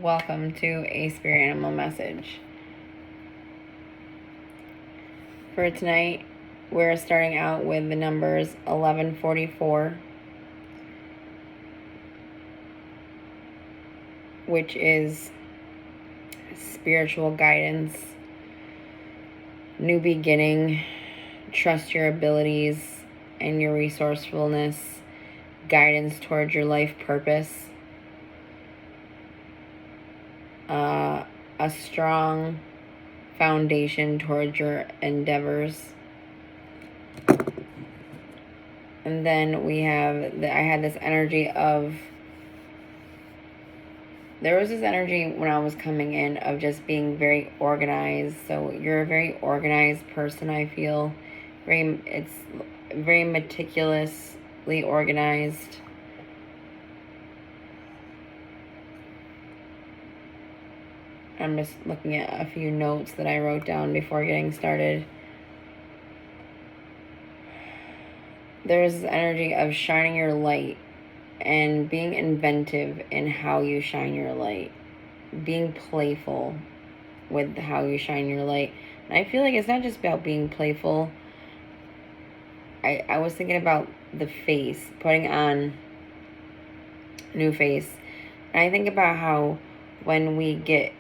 Welcome to a spirit animal message. For tonight, we're starting out with the numbers 1144, which is spiritual guidance, new beginning, trust your abilities and your resourcefulness, guidance towards your life purpose, a strong foundation towards your endeavors. And then we have, I had this energy of, there was this energy when I was coming in of just being very organized. So you're a very organized person, I feel. It's very meticulously organized. I'm just looking at a few notes that I wrote down before getting started. There's this energy of shining your light and being inventive in how you shine your light. Being playful with how you shine your light. And I feel like it's not just about being playful. I was thinking about the face, putting on new face. And I think about how when we get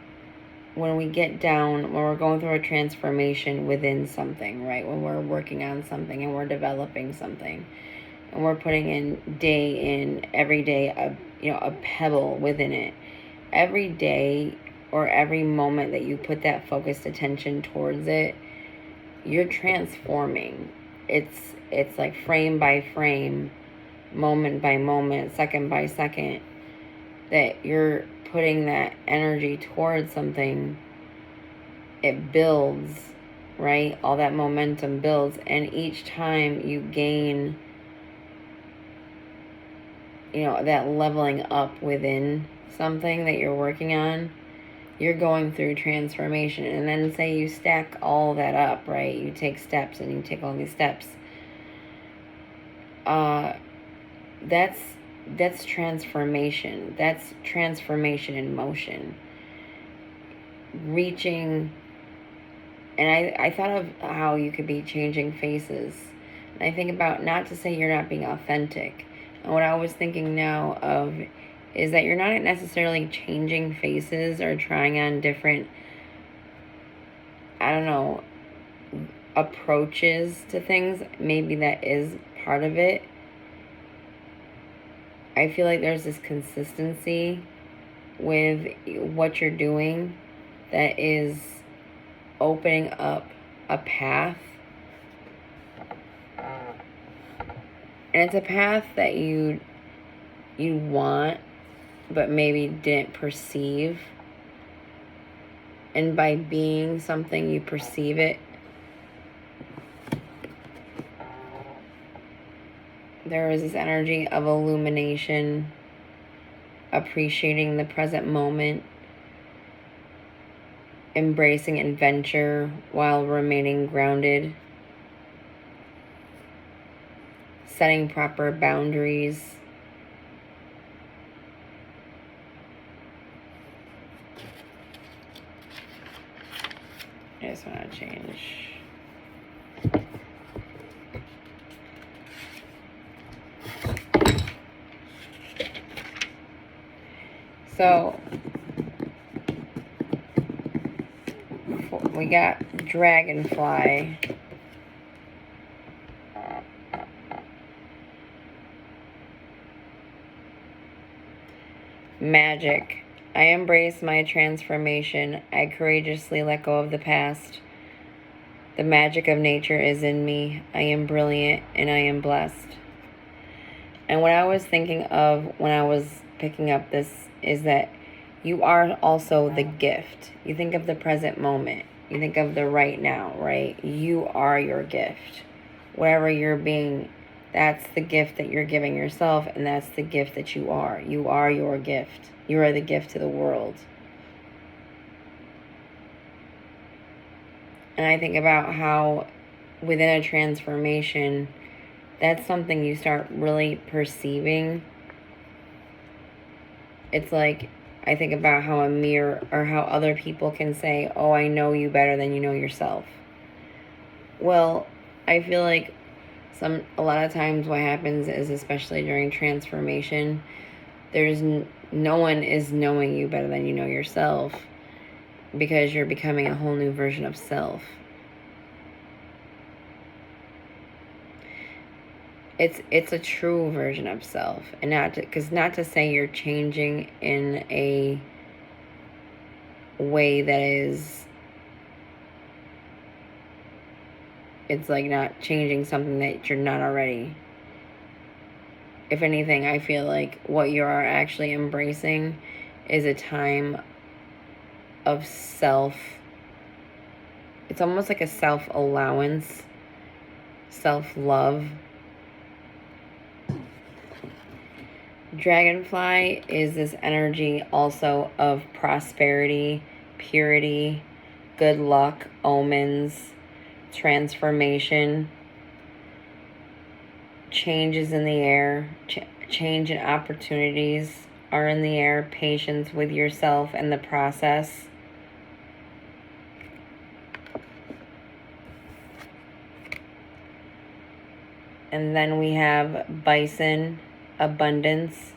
down, when we're going through a transformation within something, right? When we're working on something and we're developing something and we're putting in every day a pebble within it. Every day or every moment that you put that focused attention towards it, you're transforming. It's like frame by frame, moment by moment, second by second, that you're putting that energy towards something. It builds, right? All that momentum builds, and each time you gain, that leveling up within something that you're working on, you're going through transformation. And then say you stack all that up, right? You take steps and you take all these steps. That's transformation. That's transformation in motion. Reaching, and I thought of how you could be changing faces. And I think about, not to say you're not being authentic. And what I was thinking now of is that you're not necessarily changing faces or trying on different, approaches to things. Maybe that is part of it. I feel like there's this consistency with what you're doing that is opening up a path. And it's a path that you want, but maybe didn't perceive. And by being something, you perceive it. There is this energy of illumination, appreciating the present moment, embracing adventure while remaining grounded, setting proper boundaries. I just want to change. So we got dragonfly. Magic. I embrace my transformation. I courageously let go of the past. The magic of nature is in me. I am brilliant and I am blessed. And what I was thinking of when I was picking up this is that you are also the gift. You think of the present moment. You think of the right now, right? You are your gift. Whatever you're being, that's the gift that you're giving yourself, and that's the gift that you are. You are your gift. You are the gift to the world. And I think about how within a transformation, that's something you start really perceiving. It's like I think about how a mirror, or how other people can say, oh, I know you better than you know yourself. Well, I feel like a lot of times what happens is, especially during transformation, no one is knowing you better than you know yourself, because you're becoming a whole new version of self. It's a true version of self, and not to say you're changing in a way that is, it's like not changing something that you're not already. If anything, I feel like what you are actually embracing is a time of self. It's almost like a self-allowance, self-love. Dragonfly is this energy also of prosperity, purity, good luck, omens, transformation, changes in the air, change and opportunities are in the air, patience with yourself and the process. And then we have bison, abundance.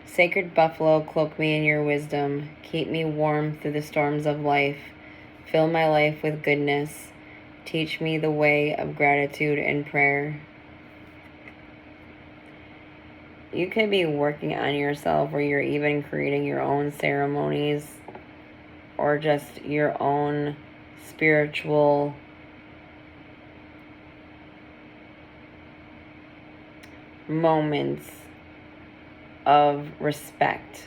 Sacred buffalo, cloak me in your wisdom. Keep me warm through the storms of life. Fill my life with goodness. Teach me the way of gratitude and prayer. You could be working on yourself, or you're even creating your own ceremonies, or just your own spiritual moments of respect.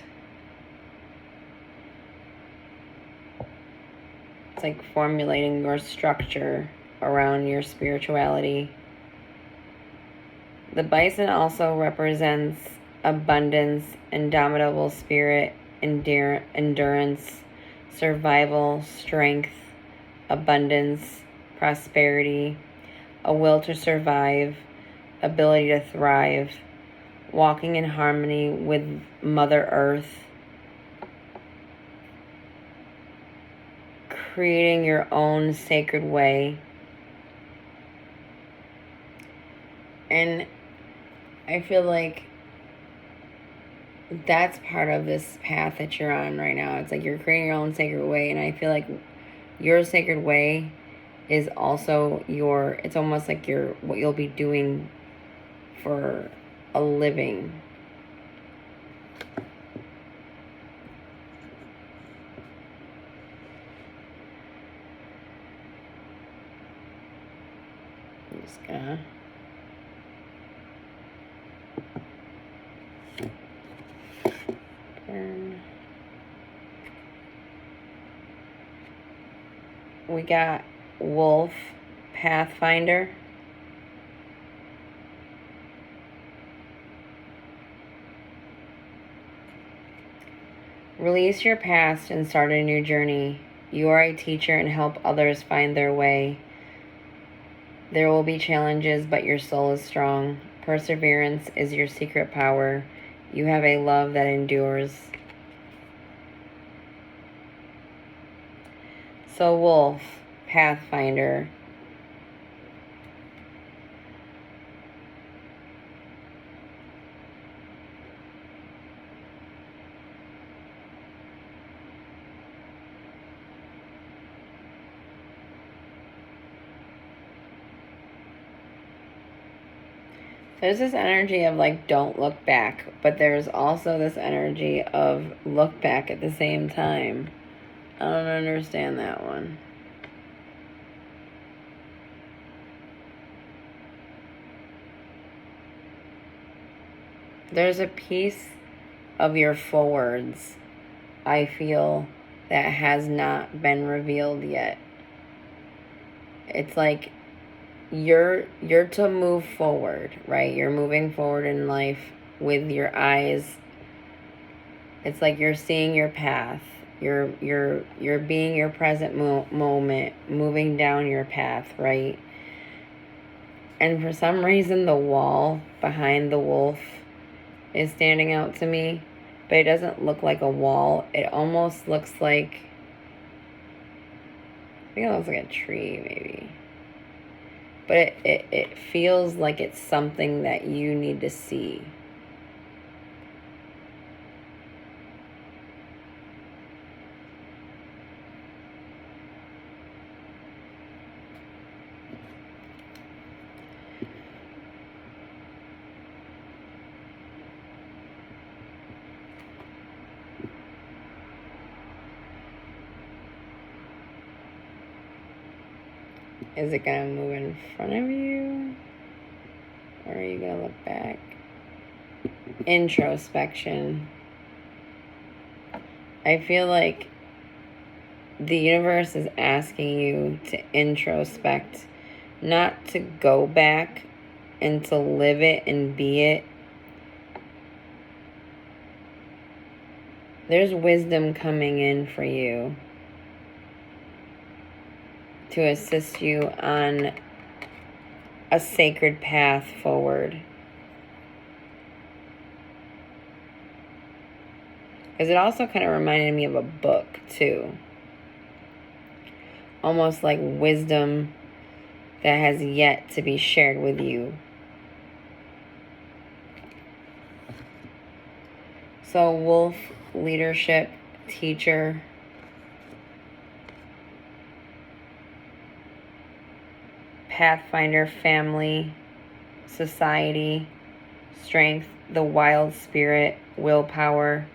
It's like formulating your structure around your spirituality. The bison also represents abundance, indomitable spirit, endurance, survival, strength, abundance, prosperity, a will to survive, ability to thrive, walking in harmony with Mother Earth, creating your own sacred way. And I feel like that's part of this path that you're on right now. It's like you're creating your own sacred way, and I feel like your sacred way is also it's almost like what you'll be doing for a living. I'm just gonna turn. We got Wolf, Pathfinder. Release your past and start a new journey. You are a teacher and help others find their way. There will be challenges, but your soul is strong. Perseverance is your secret power. You have a love that endures. So, Wolf, Pathfinder. There's this energy of like, don't look back, but there's also this energy of look back at the same time. I don't understand that one. There's a piece of your forwards, I feel, that has not been revealed yet. It's like you're to move forward, right? You're moving forward in life with your eyes. It's like you're seeing your path. You're being your present moment, moving down your path, right? And for some reason, the wall behind the wolf is standing out to me. but it doesn't look like a wall. It almost looks like, I think it looks like a tree maybe. But it feels like it's something that you need to see. Is it going to move in front of you? Or are you going to look back? Introspection. I feel like the universe is asking you to introspect, not to go back and to live it and be it. There's wisdom coming in for you to assist you on a sacred path forward. Because it also kind of reminded me of a book, too. Almost like wisdom that has yet to be shared with you. So, wolf, leadership, teacher. Pathfinder, family, society, strength, the wild spirit, willpower.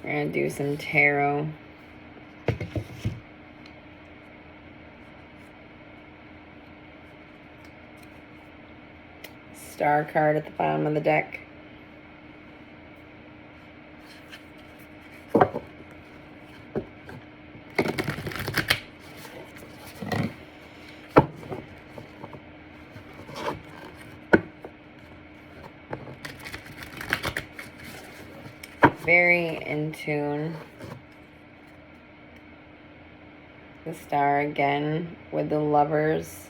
We're going to do some tarot. Star card at the bottom of the deck. Very in tune. The star again with the lovers.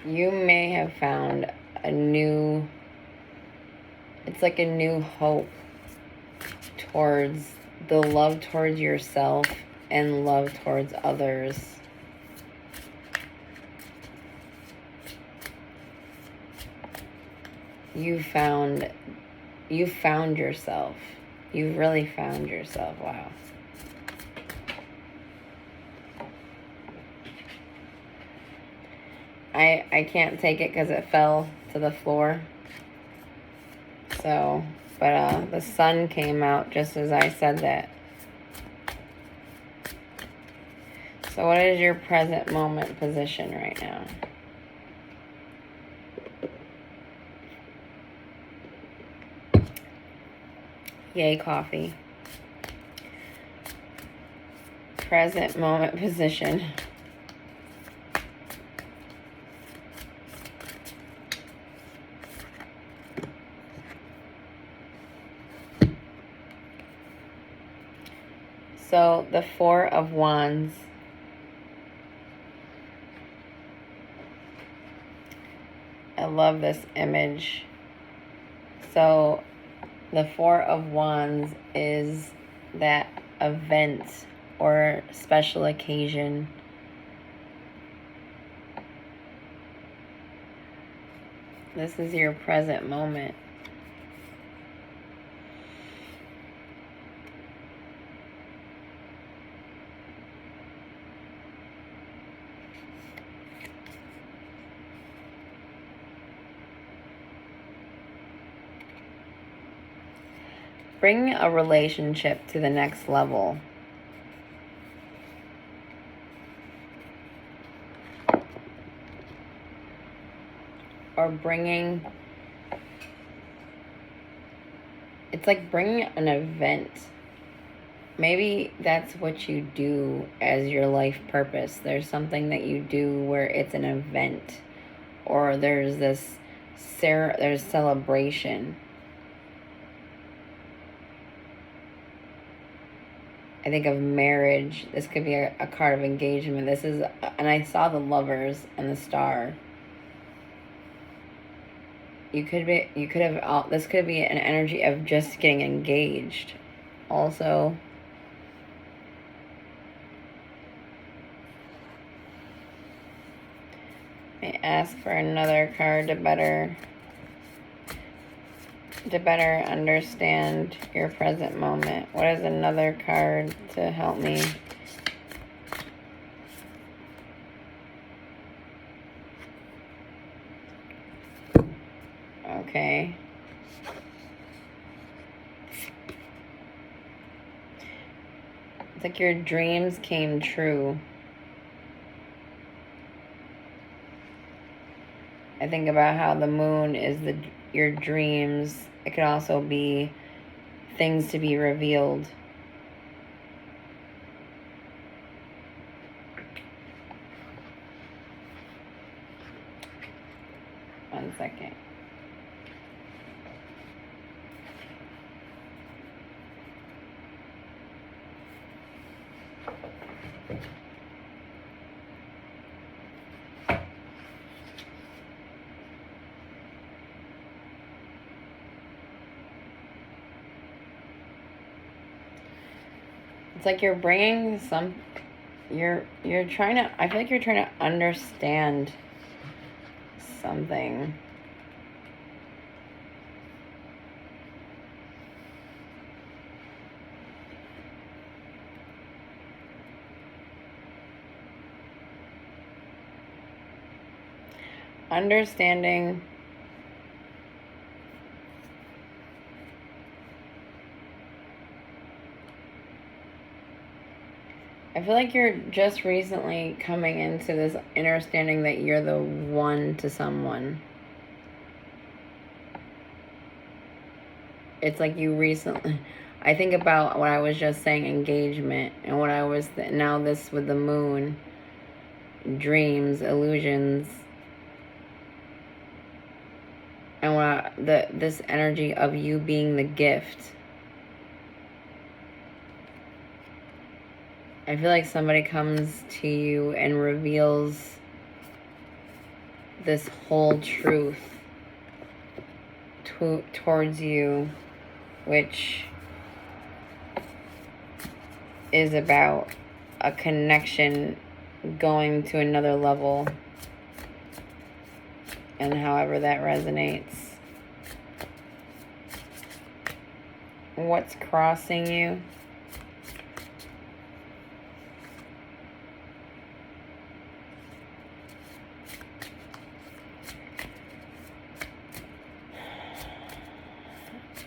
You may have found a new, it's like a new hope towards the love towards yourself and love towards others. You found yourself. You've really found yourself. Wow. I can't take it because it fell to the floor. So, but the sun came out just as I said that. So what is your present moment position right now? Yay, coffee. Present moment position. So the Four of Wands. I love this image. So the Four of Wands is that event or special occasion. This is your present moment. Bring a relationship to the next level. Or bringing it's like bringing an event. Maybe that's what you do as your life purpose. There's something that you do where it's an event, or there's this there's celebration. I think of marriage. This could be a card of engagement. This is, and I saw the Lovers and the Star. You could have, this could be an energy of just getting engaged. Also, I ask for another card to better understand your present moment. What is another card to help me? Okay. It's like your dreams came true. I think about how the moon is your dreams. It could also be things to be revealed. One second. It's like you're bringing you're trying to, I feel like you're trying to understand something. Understanding I feel like you're just recently coming into this understanding that you're the one to someone. It's like you recently, I think about what I was just saying, engagement, and what I was, now this with the moon, dreams, illusions, and what this energy of you being the gift. I feel like somebody comes to you and reveals this whole truth towards you, which is about a connection going to another level, and however that resonates. What's crossing you?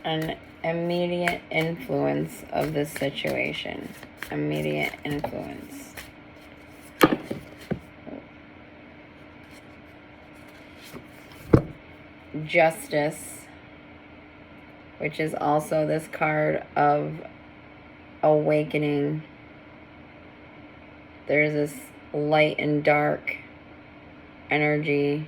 An immediate influence of this situation. Immediate influence. Justice, which is also this card of awakening. There's this light and dark energy.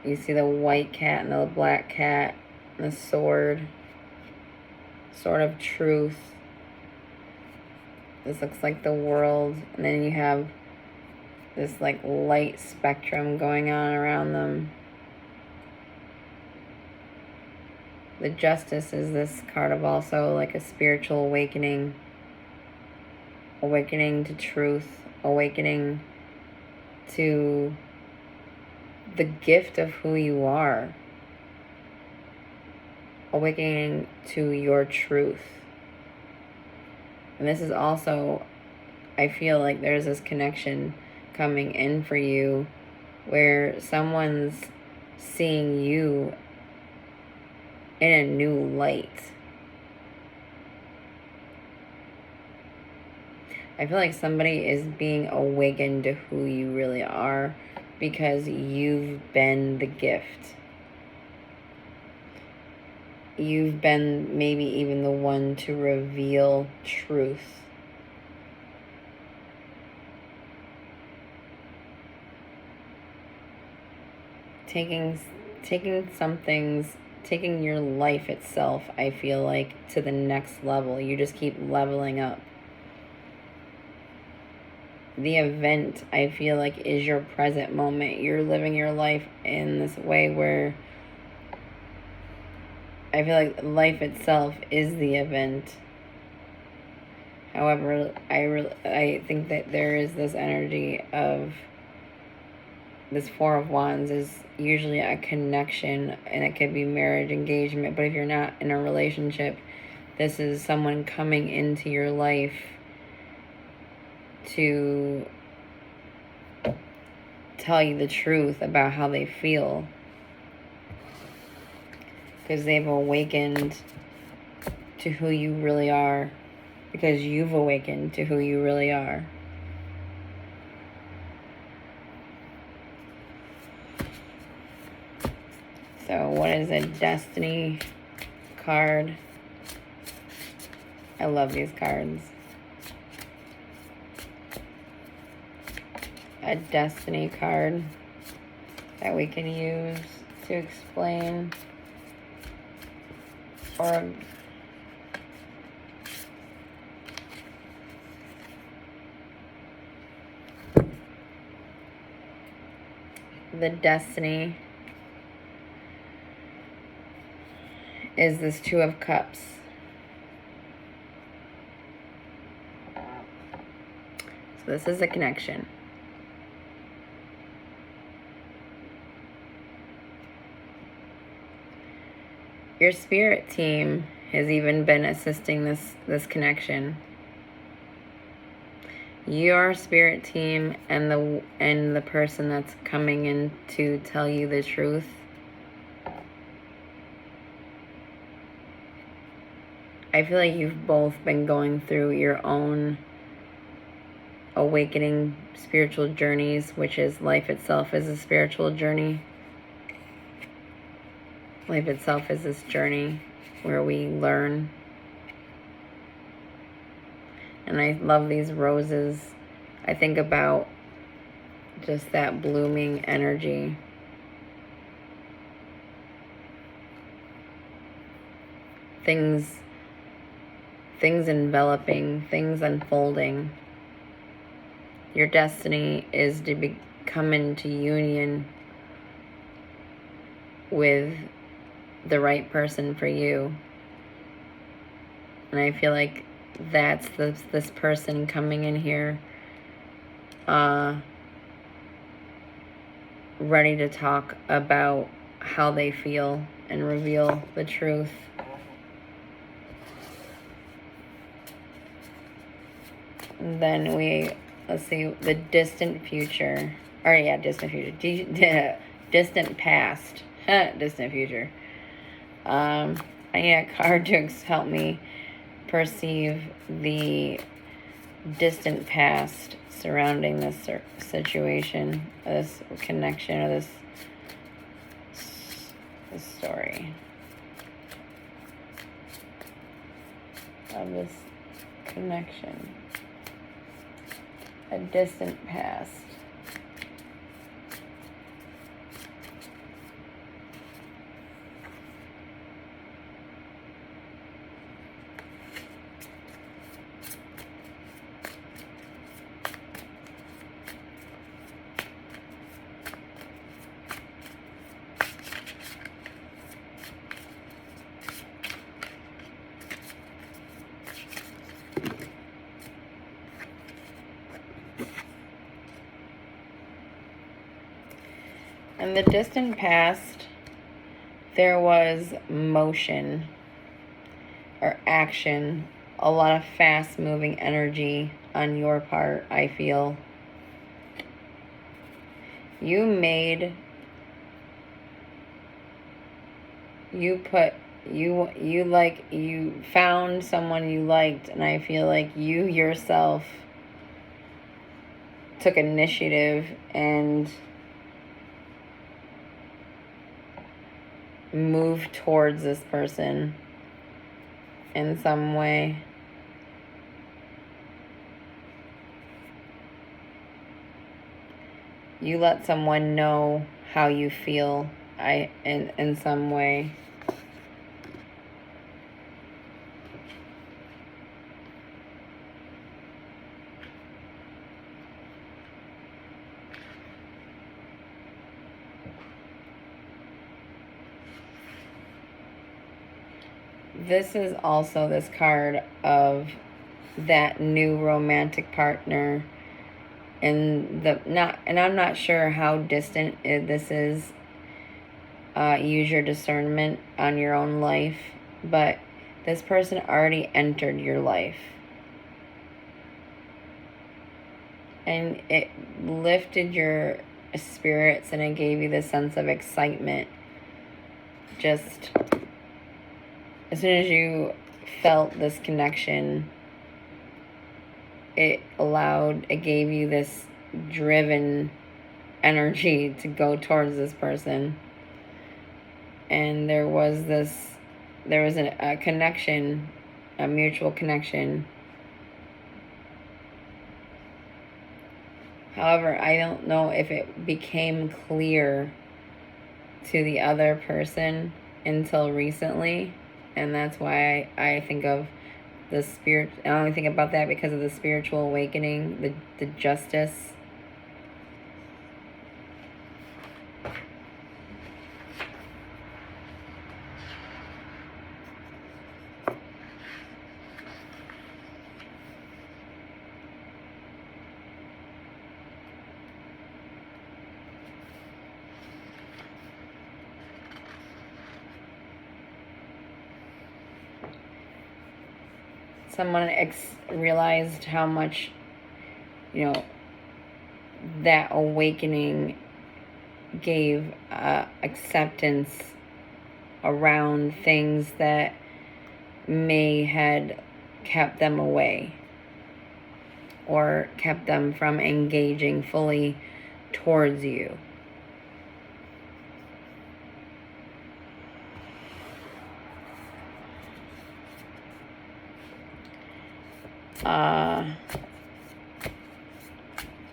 You see the white cat and the black cat and the sword. Sword of truth. This looks like the world. And then you have this like light spectrum going on around them. The Justice is this card of also like a spiritual awakening. Awakening to truth. Awakening to the gift of who you are. Awakening to your truth. And this is also, I feel like there's this connection coming in for you where someone's seeing you in a new light. I feel like somebody is being awakened to who you really are because you've been the gift. you've been maybe even the one to reveal truth. Taking your life itself, I feel like, to the next level. You just keep leveling up. The event, I feel like, is your present moment. You're living your life in this way where I feel like life itself is the event. However, I think that there is this energy of this Four of Wands is usually a connection, and it could be marriage, engagement. But if you're not in a relationship, this is someone coming into your life to tell you the truth about how they feel, because they've awakened to who you really are, because you've awakened to who you really are. So what is a Destiny card? I love these cards. A Destiny card that we can use to explain or the Destiny is this Two of Cups. So this is a connection. Your spirit team has even been assisting this connection. Your spirit team and the person that's coming in to tell you the truth, I feel like you've both been going through your own awakening spiritual journeys, which is life itself is a spiritual journey. Life itself is this journey where we learn. And I love these roses. I think about just that blooming energy. Things enveloping, things unfolding. Your destiny is to come into union with the right person for you. And I feel like that's this person coming in here ready to talk about how they feel and reveal the truth. And then let's see, the distant future. Or yeah, distant future. Distant past. Distant future. I need a card to help me perceive the distant past surrounding this situation, this connection, or this story of this connection. A distant past. In the distant past, there was motion or action, a lot of fast-moving energy on your part, I feel. You found someone you liked, and I feel like you yourself took initiative and move towards this person in some way. You let someone know how you feel in some way. This is also this card of that new romantic partner, and I'm not sure how distant this is. Use your discernment on your own life, but this person already entered your life, and it lifted your spirits and it gave you this sense of excitement. Just as soon as you felt this connection, it gave you this driven energy to go towards this person. And there was a connection, a mutual connection. However, I don't know if it became clear to the other person until recently. And that's why I think of the spirit. I only think about that because of the spiritual awakening, the justice. Someone realized how much, that awakening gave acceptance around things that may had kept them away or kept them from engaging fully towards you.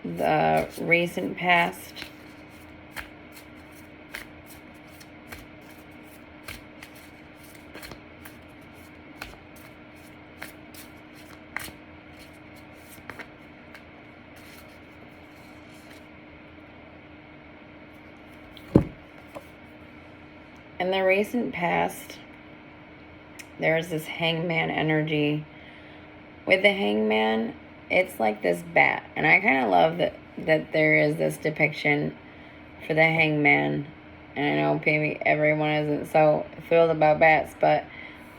The recent past. In the recent past, there's this hangman energy. With the hangman, it's like this bat. And I kind of love that there is this depiction for the hangman. And I know maybe everyone isn't so thrilled about bats, but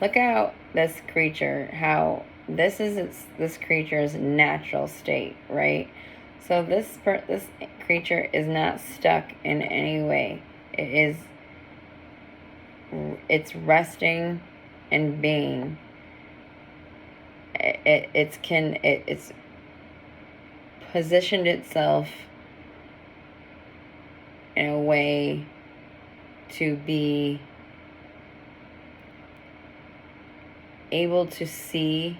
look how this creature, how this is this creature's natural state, right? So this creature is not stuck in any way. It's resting and being. It's positioned itself in a way to be able to see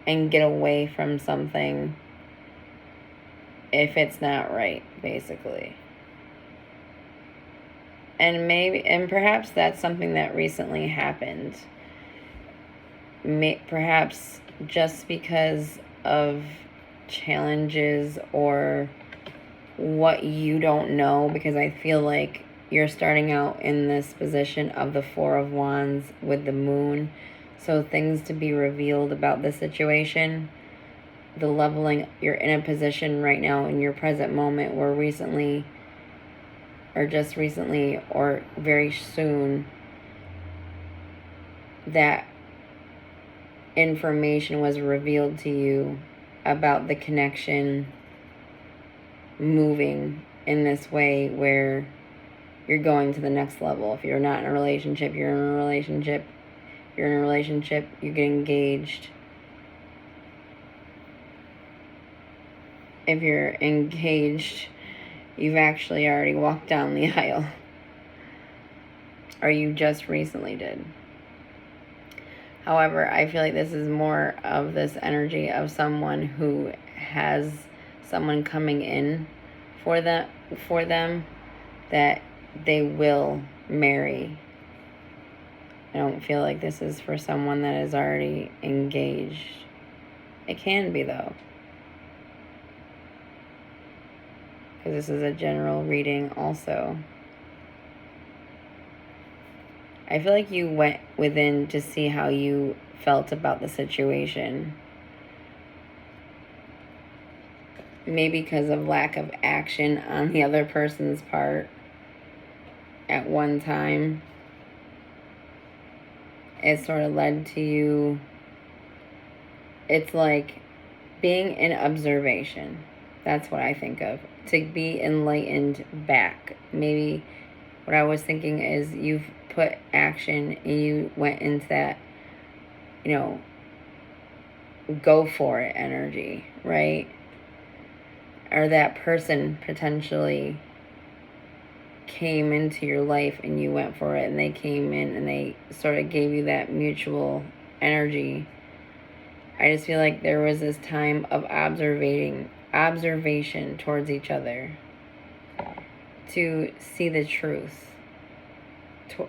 and get away from something if it's not right, basically. And perhaps that's something that recently happened. Perhaps just because of challenges or what you don't know, because I feel like you're starting out in this position of the Four of Wands with the moon. So things to be revealed about the situation, the leveling, you're in a position right now in your present moment where recently, or just recently, or very soon, that information was revealed to you about the connection moving in this way where you're going to the next level. If you're not in a relationship, you're in a relationship. You're in a relationship, you get engaged. If you're engaged, you've actually already walked down the aisle. or you just recently did. However, I feel like this is more of this energy of someone who has someone coming in for them that they will marry. I don't feel like this is for someone that is already engaged. It can be, though, because this is a general reading also. I feel like you went within to see how you felt about the situation. Maybe because of lack of action on the other person's part at one time. It sort of led to you. It's like being in observation. That's what I think of. To be enlightened back. Maybe what I was thinking is you've put action and you went into that, go for it energy, right? Or that person potentially came into your life and you went for it, and they came in and they sort of gave you that mutual energy. I just feel like there was this time of observation towards each other to see the truth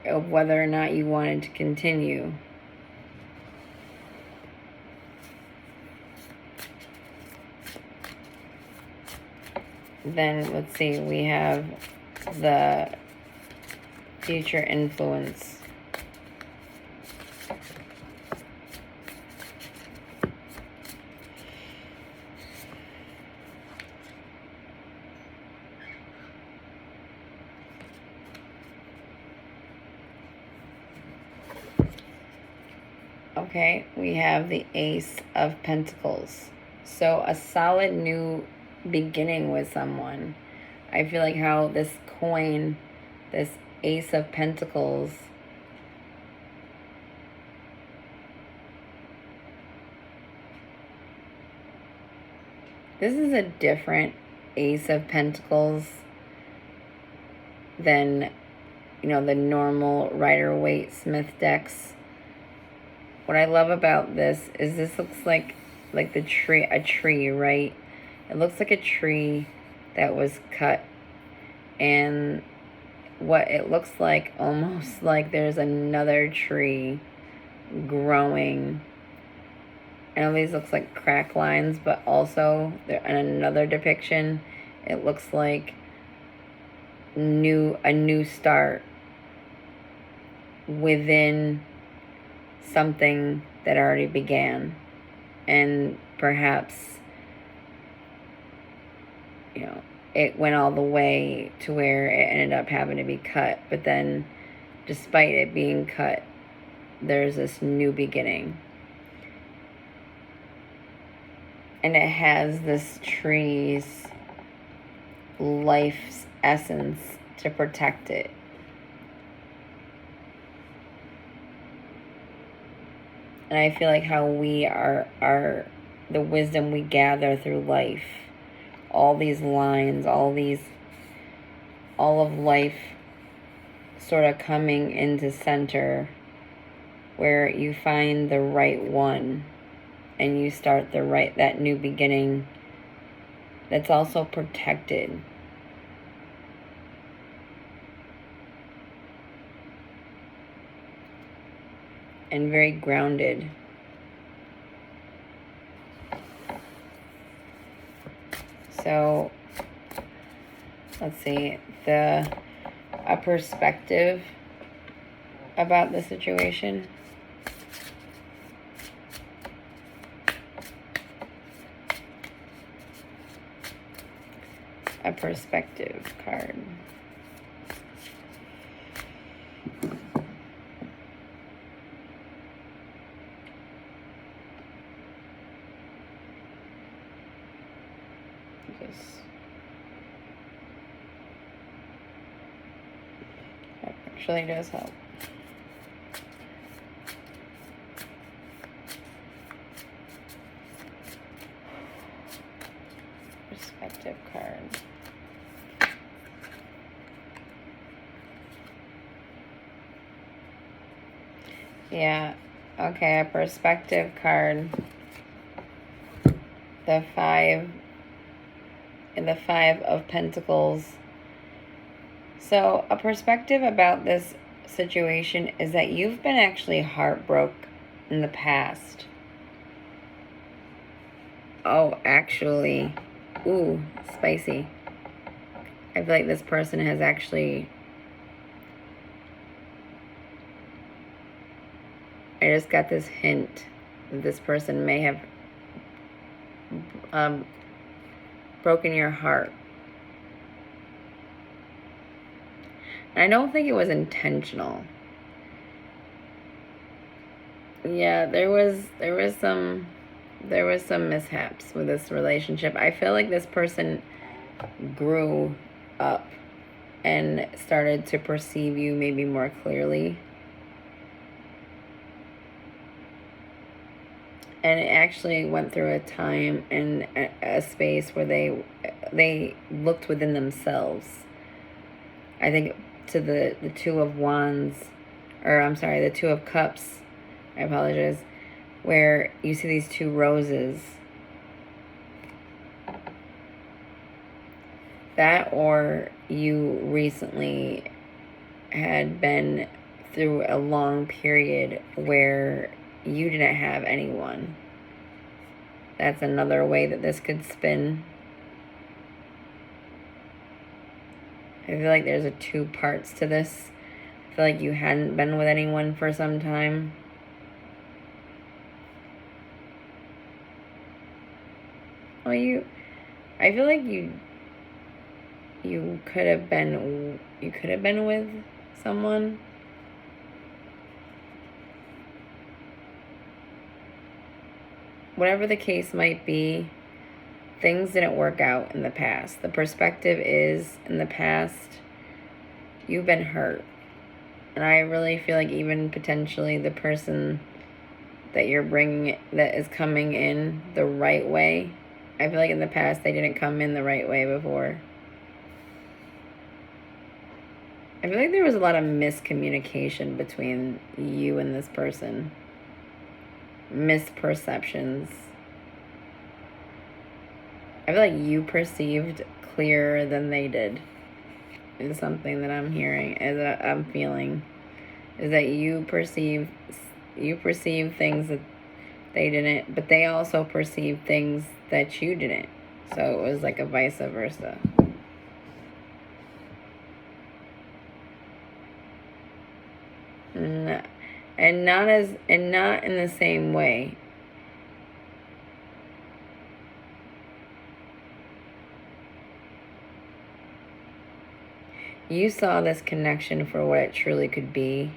of whether or not you wanted to continue. Then, let's see, we have the future influence. Okay, we have the Ace of Pentacles. So a solid new beginning with someone. I feel like how this coin, this Ace of Pentacles, this is a different Ace of Pentacles than, the normal Rider-Waite-Smith decks. What I love about this is this looks like a tree, right? It looks like a tree that was cut, and what it looks like, almost like there's another tree growing. I know these looks like crack lines, but also in another depiction, it looks like a new start within something that already began. And perhaps, it went all the way to where it ended up having to be cut. But then, despite it being cut, there's this new beginning. And it has this tree's life's essence to protect it. And I feel like how we are the wisdom we gather through life, all these lines, all of life sort of coming into center, where you find the right one and you start that new beginning that's also protected. And very grounded. So, let's see, a perspective about the situation. A perspective card. That actually does help. Perspective card. Yeah. Okay, a perspective card. The five of Pentacles. So a perspective about this situation is that you've been actually heartbroken in the past. Oh, actually, ooh, spicy. I feel like this person has actually, I just got this hint that this person may have broken your heart. And I don't think it was intentional. Yeah, there was some mishaps with this relationship. I feel like this person grew up and started to perceive you maybe more clearly. And it actually went through a time and a space where they looked within themselves. I think to the Two of Wands, or I'm sorry, the Two of Cups, I apologize, where you see these two roses. That, or you recently had been through a long period where you didn't have anyone. That's another way that this could spin. I feel like there's two parts to this. I feel like you hadn't been with anyone for some time. Well, I feel like you could have been with someone. Whatever the case might be, things didn't work out in the past. The perspective is, in the past, you've been hurt. And I really feel like even potentially the person that you're bringing, that is coming in the right way, I feel like in the past they didn't come in the right way before. I feel like there was a lot of miscommunication between you and this person. Misperceptions. I feel like you perceived clearer than they did. Is something that I'm hearing, is that I'm feeling, is that you perceive things that they didn't, but they also perceived things that you didn't. So it was like a vice versa. And not in the same way. You saw this connection for what it truly could be.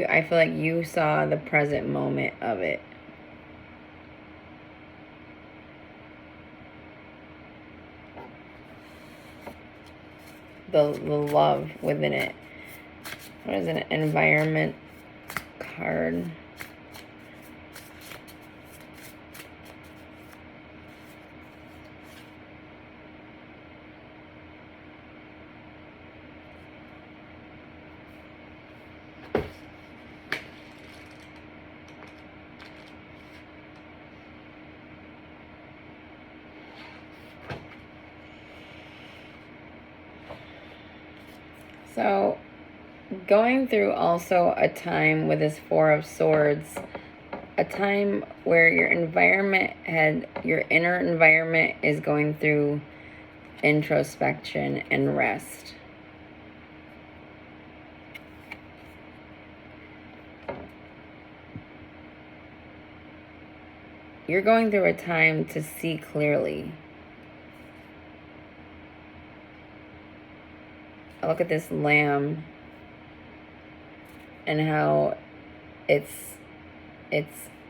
I feel like you saw the present moment of it. The love within it. What is an environment card? So, going through also a time with this Four of Swords, a time where your inner environment is going through introspection and rest. You're going through a time to see clearly. I look at this lamb and how its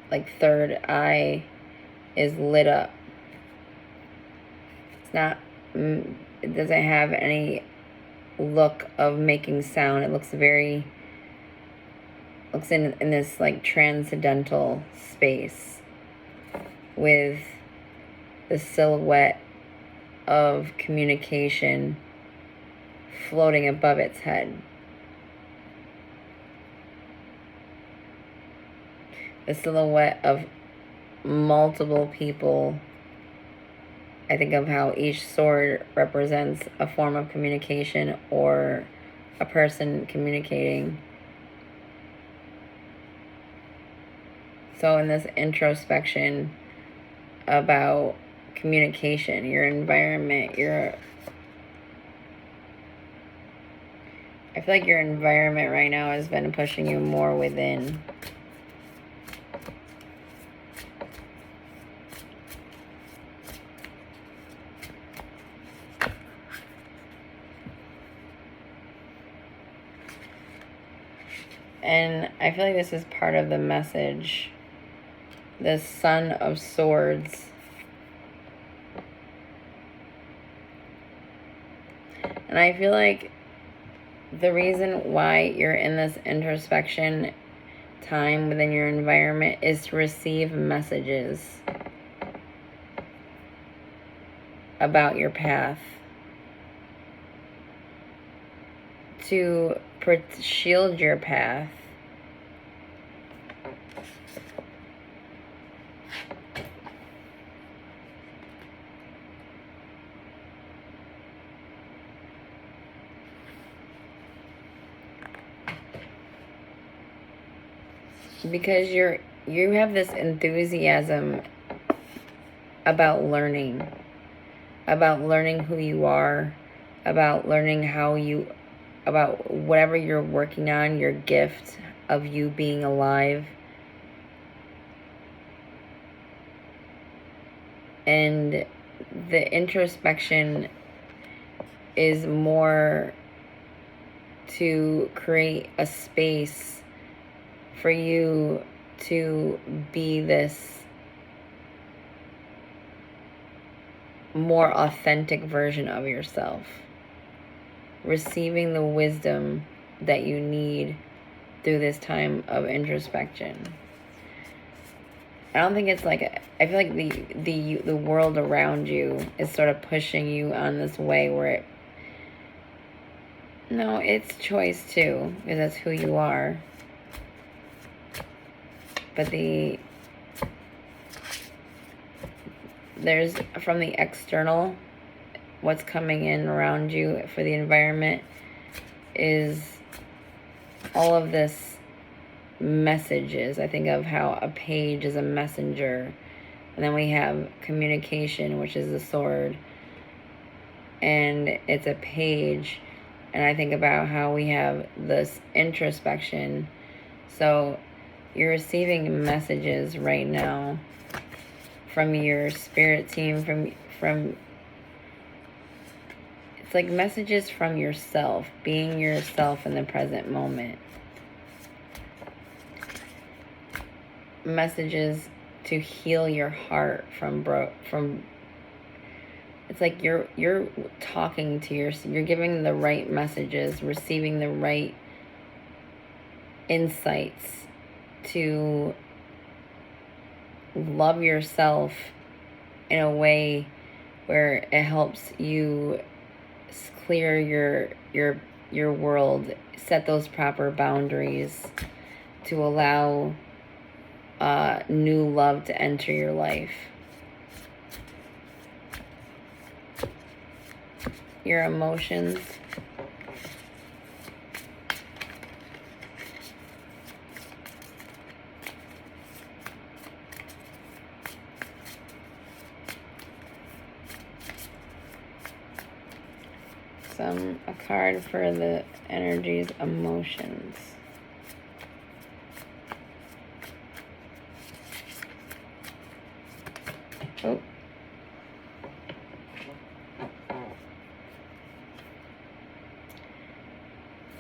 like third eye is lit up. It's not, it doesn't have any look of making sound. It looks in this like transcendental space with the silhouette of communication floating above its head. The silhouette of multiple people. I think of how each sword represents a form of communication or a person communicating. So in this introspection about communication, your environment, I feel like your environment right now has been pushing you more within. And I feel like this is part of the message. The Son of Swords. And I feel like the reason why you're in this introspection time within your environment is to receive messages about your path. To shield your path. Because you have this enthusiasm about learning who you are, about learning about whatever you're working on, your gift of you being alive. And the introspection is more to create a space for you to be this more authentic version of yourself, receiving the wisdom that you need through this time of introspection. I don't think it's like, I feel like the world around you is sort of pushing you on this way where no, it's choice too, because that's who you are. But there's, from the external, what's coming in around you for the environment is all of this messages. I think of how a page is a messenger, and then we have communication, which is the sword, and it's a page. And I think about how we have this introspection. So you're receiving messages right now from your spirit team, from it's like messages from yourself, being yourself in the present moment. Messages to heal your heart from it's like you're talking to you're giving the right messages, receiving the right insights to love yourself in a way where it helps you clear your world, set those proper boundaries to allow new love to enter your life. Your emotions. A card for the energies, emotions. Oh.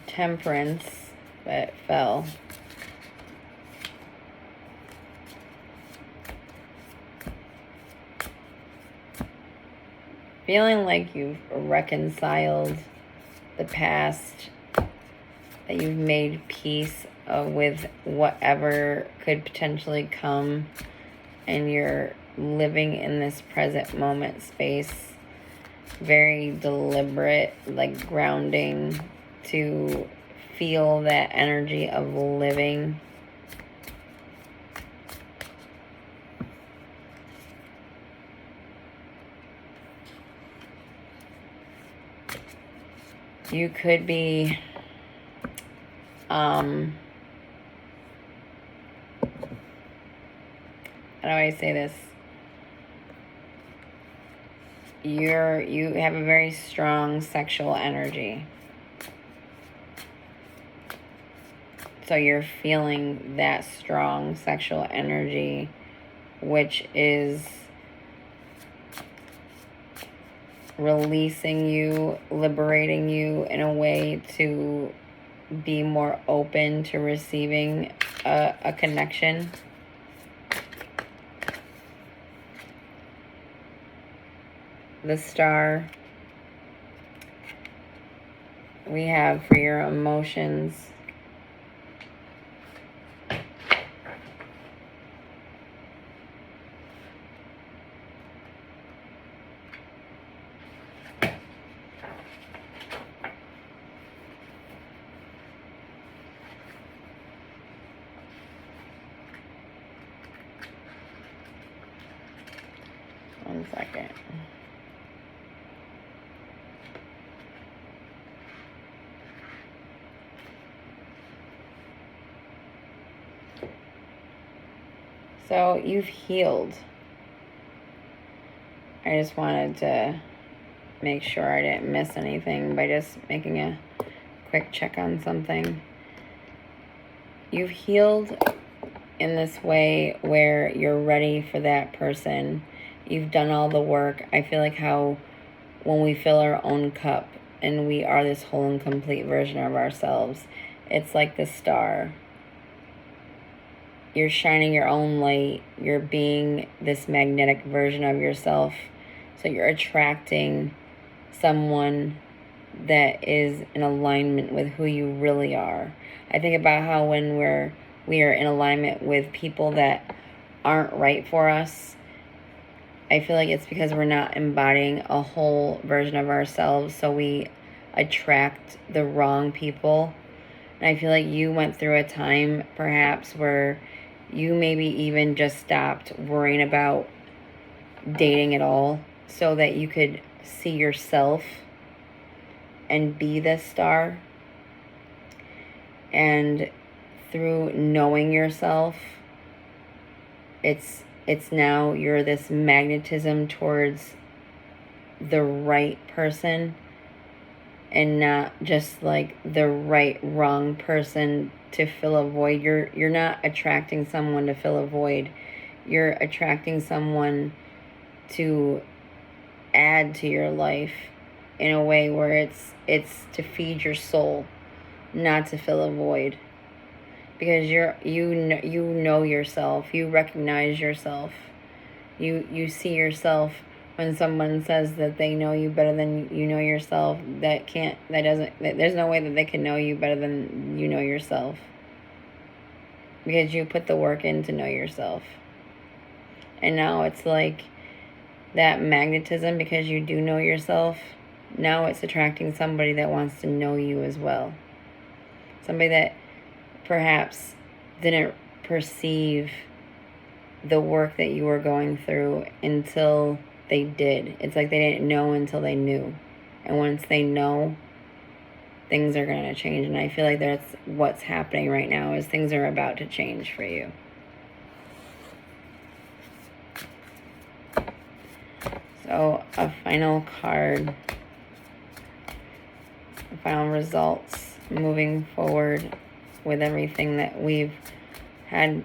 Temperance, that fell. Feeling like you've reconciled the past, that you've made peace with whatever could potentially come, and you're living in this present moment space very deliberate, like grounding, to feel that energy of living. You could be how do I say this? You have a very strong sexual energy. So you're feeling that strong sexual energy, which is releasing you, liberating you in a way to be more open to receiving a connection. The star we have for your emotions. One second. So you've healed. I just wanted to make sure I didn't miss anything by just making a quick check on something. You've healed in this way where you're ready for that person. You've done all the work. I feel like how when we fill our own cup and we are this whole and complete version of ourselves, it's like the star. You're shining your own light. You're being this magnetic version of yourself. So you're attracting someone that is in alignment with who you really are. I think about how when we are in alignment with people that aren't right for us, I feel like it's because we're not embodying a whole version of ourselves, so we attract the wrong people. And I feel like you went through a time perhaps where you maybe even just stopped worrying about dating at all so that you could see yourself and be the star. And through knowing yourself, it's now you're this magnetism towards the right person and not just like the right wrong person to fill a void. You're not attracting someone to fill a void. You're attracting someone to add to your life in a way where it's to feed your soul, not to fill a void. Because you know yourself, you recognize yourself, you see yourself. When someone says that they know you better than you know yourself, there's no way that they can know you better than you know yourself, because you put the work in to know yourself. And now it's like that magnetism, because you do know yourself, now it's attracting somebody that wants to know you as well. Somebody that perhaps didn't perceive the work that you were going through until they did. It's like they didn't know until they knew. And once they know, things are going to change. And I feel like that's what's happening right now, is things are about to change for you. So a final card, final results, moving forward with everything that we've had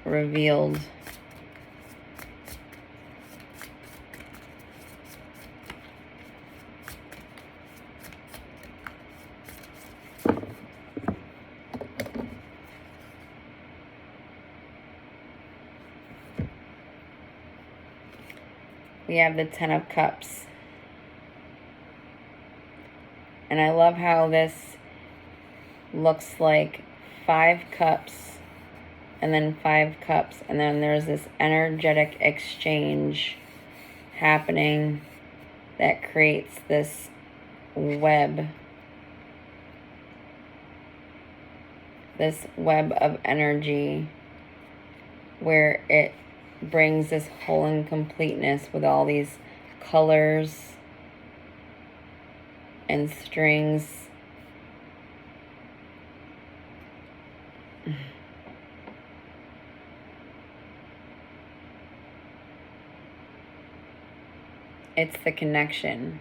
revealed. We have the Ten of Cups. And I love how this looks like 5 cups and then 5 cups. And then there's this energetic exchange happening that creates this web. This web of energy where it brings this whole incompleteness with all these colors and strings. It's the connection.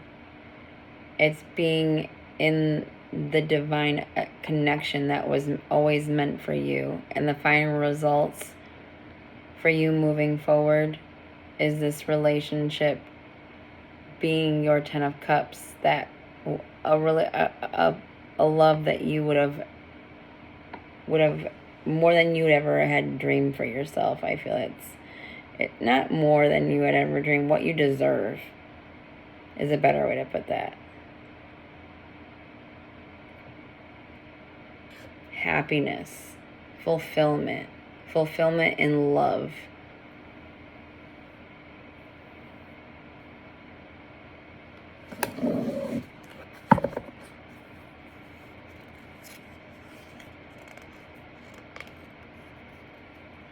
It's being in the divine connection that was always meant for you. And the final results for you moving forward is this relationship being your 10 of cups, that a love that you would have more than you would ever had dreamed for yourself. I feel not more than you had ever dreamed. What you deserve is a better way to put that. Happiness, fulfillment in love.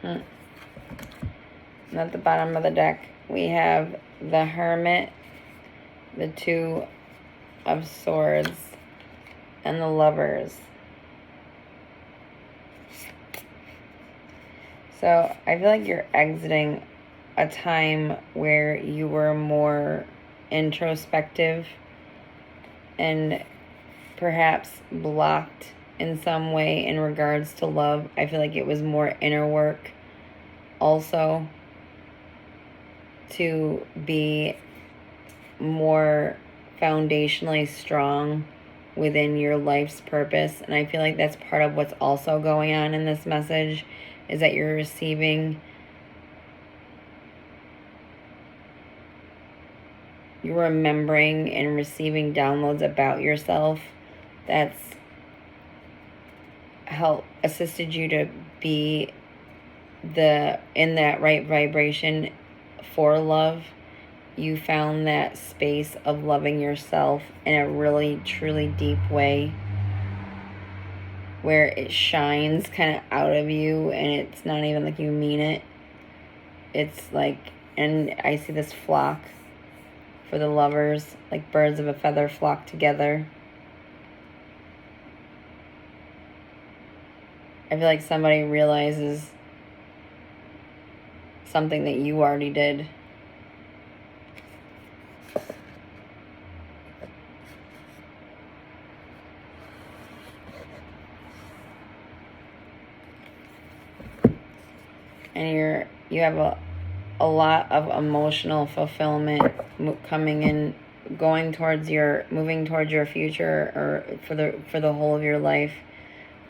And at the bottom of the deck, we have the Hermit, the Two of Swords, and the Lovers. So I feel like you're exiting a time where you were more introspective and perhaps blocked in some way in regards to love. I feel like it was more inner work also to be more foundationally strong within your life's purpose. And I feel like that's part of what's also going on in this message, is that you're remembering and receiving downloads about yourself that's assisted you to be in that right vibration for love. You found that space of loving yourself in a really, truly deep way where it shines kind of out of you, and it's not even like you mean it. It's like, and I see this flock for the lovers, like birds of a feather flock together. I feel like somebody realizes something that you already did. And you have a lot of emotional fulfillment coming in, moving towards your future, or for the whole of your life,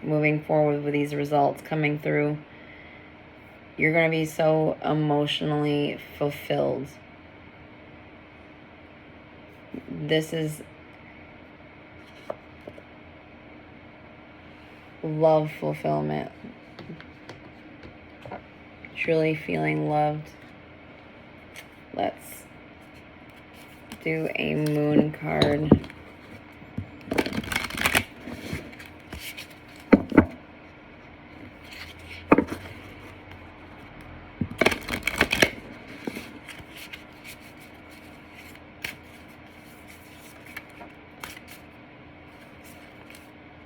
moving forward with these results coming through. You're going to be so emotionally fulfilled. This is love fulfillment. Truly feeling loved. Let's do a moon card.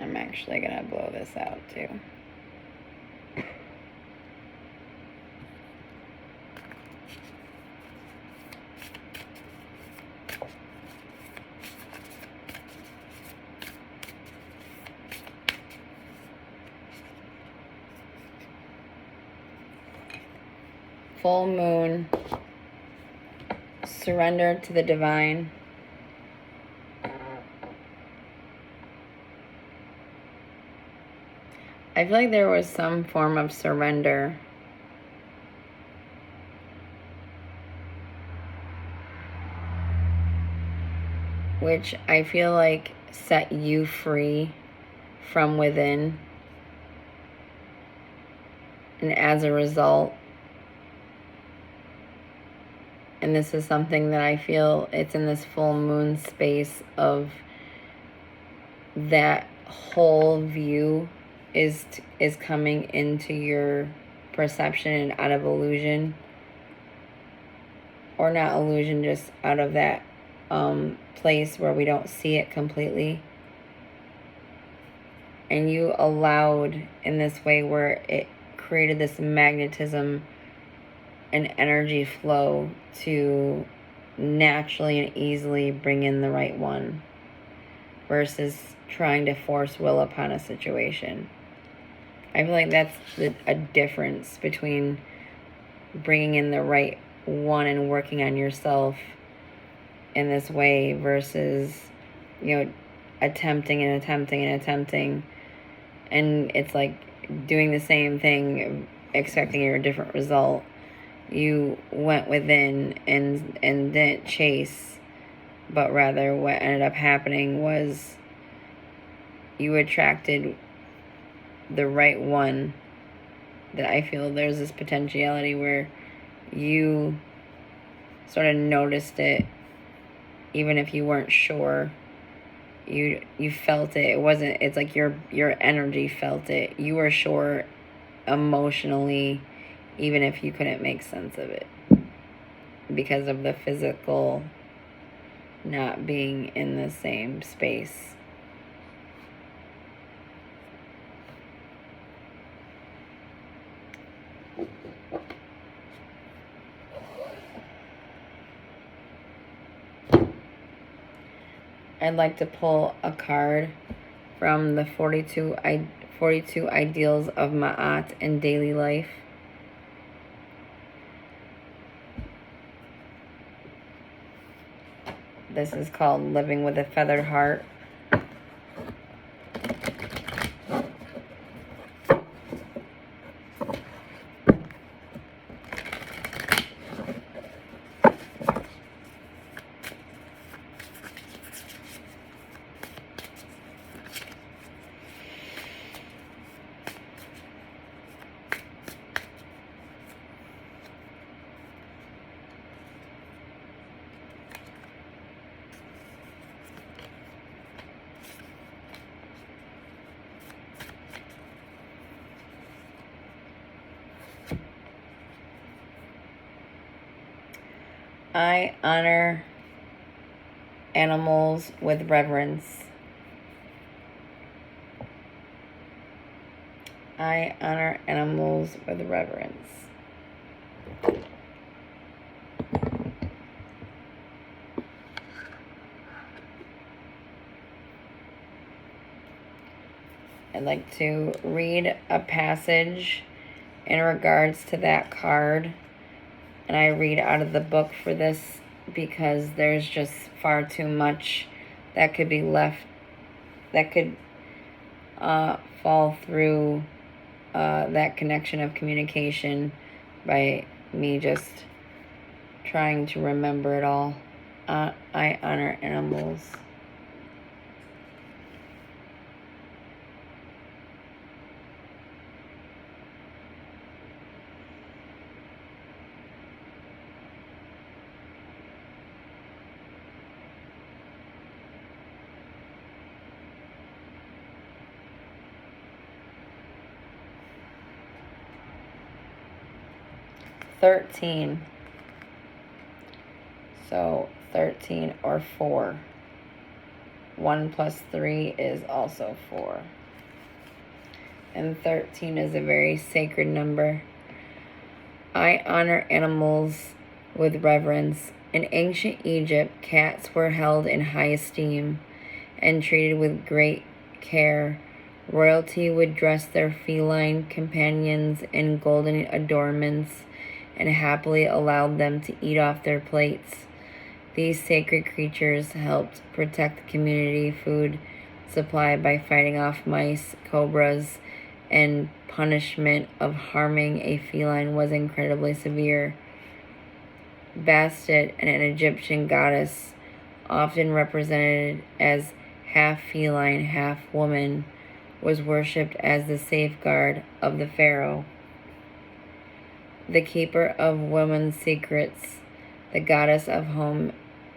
I'm actually going to blow this out too. Full moon, surrender to the divine. I feel like there was some form of surrender which I feel like set you free from within. And as a result, And this is something that I feel it's in this full moon space of that whole view is coming into your perception and out of illusion, or not illusion, just out of that place where we don't see it completely. And you allowed in this way where it created this magnetism and energy flow to naturally and easily bring in the right one versus trying to force will upon a situation. I feel like that's a difference between bringing in the right one and working on yourself in this way versus, attempting and it's like doing the same thing expecting a different result. You went within and didn't chase, but rather what ended up happening was you attracted the right one. That I feel there's this potentiality where you sort of noticed it even if you weren't sure. You felt it. It's like your energy felt it. You were sure emotionally, even if you couldn't make sense of it because of the physical not being in the same space. I'd like to pull a card from the 42 Ideals of Ma'at in Daily Life. This is called Living with a Feathered Heart. I honor animals with reverence. I honor animals with reverence. I'd like to read a passage in regards to that card. And I read out of the book for this because there's just far too much that could be left, that could fall through that connection of communication by me just trying to remember it all. I honor animals. $13. So 13 or 4. 1 plus 3 is also 4. And 13 is a very sacred number. I honor animals with reverence. In ancient Egypt, cats were held in high esteem and treated with great care. Royalty would dress their feline companions in golden adornments and happily allowed them to eat off their plates. These sacred creatures helped protect the community food supply by fighting off mice, cobras, and punishment of harming a feline was incredibly severe. Bastet, an Egyptian goddess, often represented as half feline, half woman, was worshipped as the safeguard of the pharaoh. The keeper of women's secrets, the goddess of home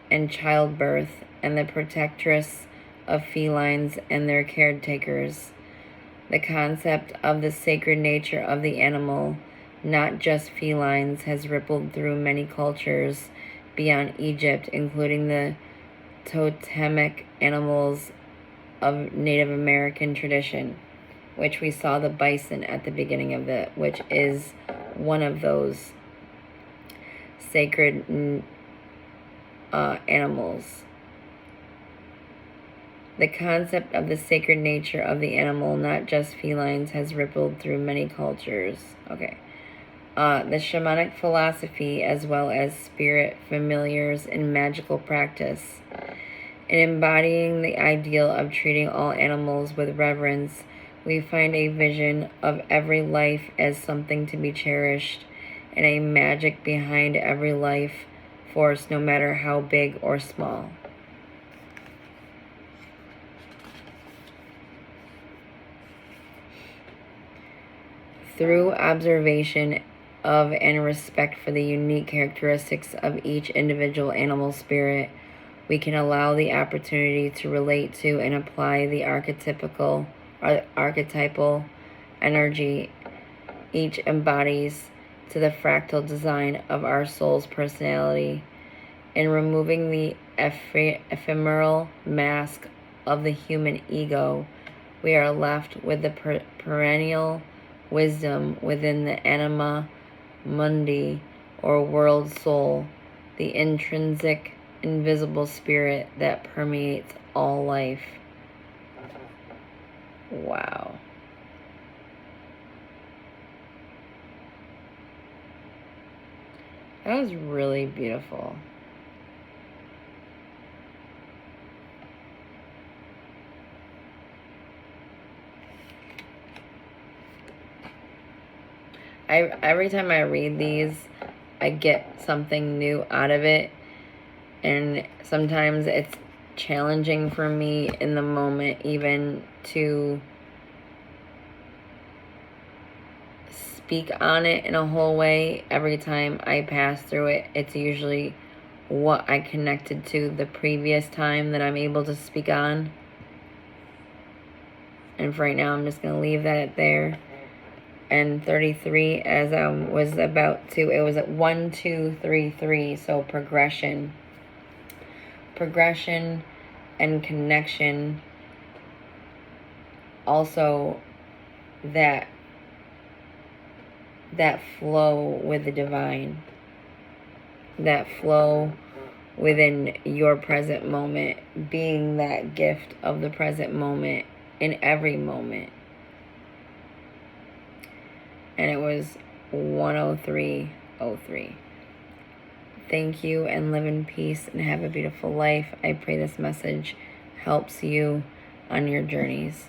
and childbirth, and the protectress of felines and their caretakers. The concept of the sacred nature of the animal, not just felines, has rippled through many cultures beyond Egypt, including the totemic animals of Native American tradition, which we saw the bison at the beginning of which is one of those sacred animals. The concept of the sacred nature of the animal, not just felines, has rippled through many cultures. Okay. The shamanic philosophy, as well as spirit familiars and magical practice. In embodying the ideal of treating all animals with reverence, we find a vision of every life as something to be cherished, and a magic behind every life force, no matter how big or small. Through observation of and respect for the unique characteristics of each individual animal spirit, we can allow the opportunity to relate to and apply the archetypal energy each embodies to the fractal design of our soul's personality. In removing the ephemeral mask of the human ego, we are left with the perennial wisdom within the anima mundi, or world soul, the intrinsic, invisible spirit that permeates all life. Wow. That was really beautiful. Every time I read these, I get something new out of it, and sometimes it's challenging for me in the moment even to speak on it in a whole way. Every time I pass through it, it's usually what I connected to the previous time that I'm able to speak on. And for right now, I'm just going to leave that there. And 33, as I was about to, it was at 1, 2, 3, 3. So progression and connection. Also, that flow with the divine, that flow within your present moment, being that gift of the present moment in every moment. And it was 103:03. Thank you, and live in peace and have a beautiful life. I pray this message helps you on your journeys.